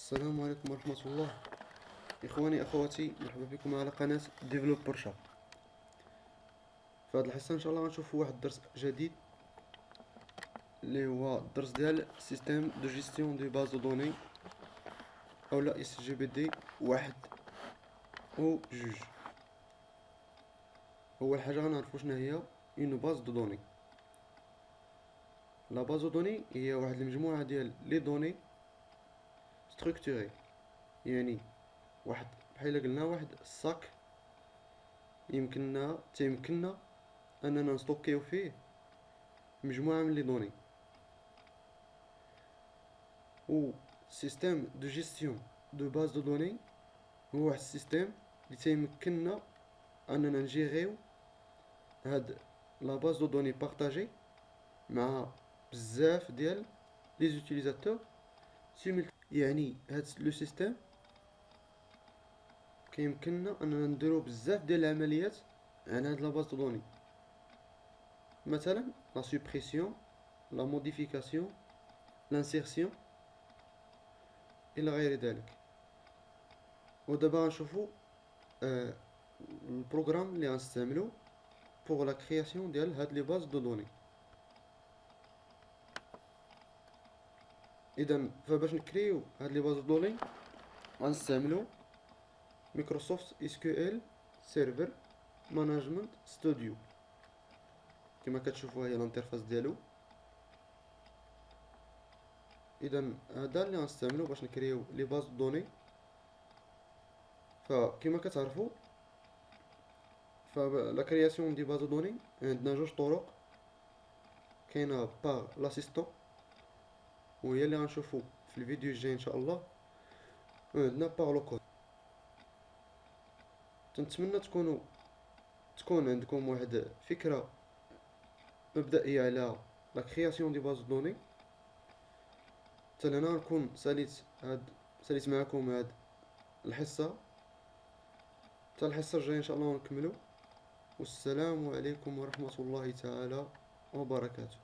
السلام عليكم ورحمة الله. إخواني أخواتي، مرحبا بكم على قناة ديفلوبر شاب. في هذه الحصة إن شاء الله غنشوفوا واحد الدرس جديد اللي هو الدرس ديال سيستيم دو جيستيون دو باز دو دوني أولا اس جي بي دي واحد أو جوج. أول حاجة غنعرفو شنو هي اون باز دو دوني. لا باز دو دوني هي واحد المجموعة ديال لي دوني ستركتوري، يعني واحد بحال قلنا واحد الصاك تيمكننا اننا نستوكيو فيه مجموعة من لي دوني. و سيستيم دو جيستيون دو باز دو دوني هو واحد السيستيم اللي تيمكننا اننا نجيريو هاد لا باز دو دوني بارطاجي مع بزاف ديال لي زوتيليزاتور يعني هاد لو سيستيم كيمكننا اننا نديرو بزاف ديال العمليات على هاد لا باز دو دوني، مثلا لا سوبريسيون، لا موديفيكاسيون، لانسيرسيون الى غير ذلك. ودابا غنشوفو البروغرام اللي غنستعملو بوغ لا كرياسيون ديال هاد لي باز دو دوني. اذا فباش نكريو هاد لي باز دو دوني غنستعملو مايكروسوفت اس كيو ال سيرفر مانجمنت ستوديو. كما كتشوفوا هي الانترفاس ديالو. اذا هذا اللي غنستعملو باش نكريو لي باز دو دوني. فكما كتعرفوا فلا كرياسيون دي باز دو دوني عندنا جوج طرق. كاينه باغ لاسيستون وهي اللي غنشوفو في الفيديو الجاي ان شاء الله، وعندنا باغ لو كود. تنتمنى تكون عندكم واحد فكره مبدئيه على لا كرياسيون دي باز دو دوني. حتى انا نكون ساليت معكم هاد الحصه. حتى الحصه الجايه ان شاء الله نكملو. والسلام عليكم ورحمه الله تعالى وبركاته.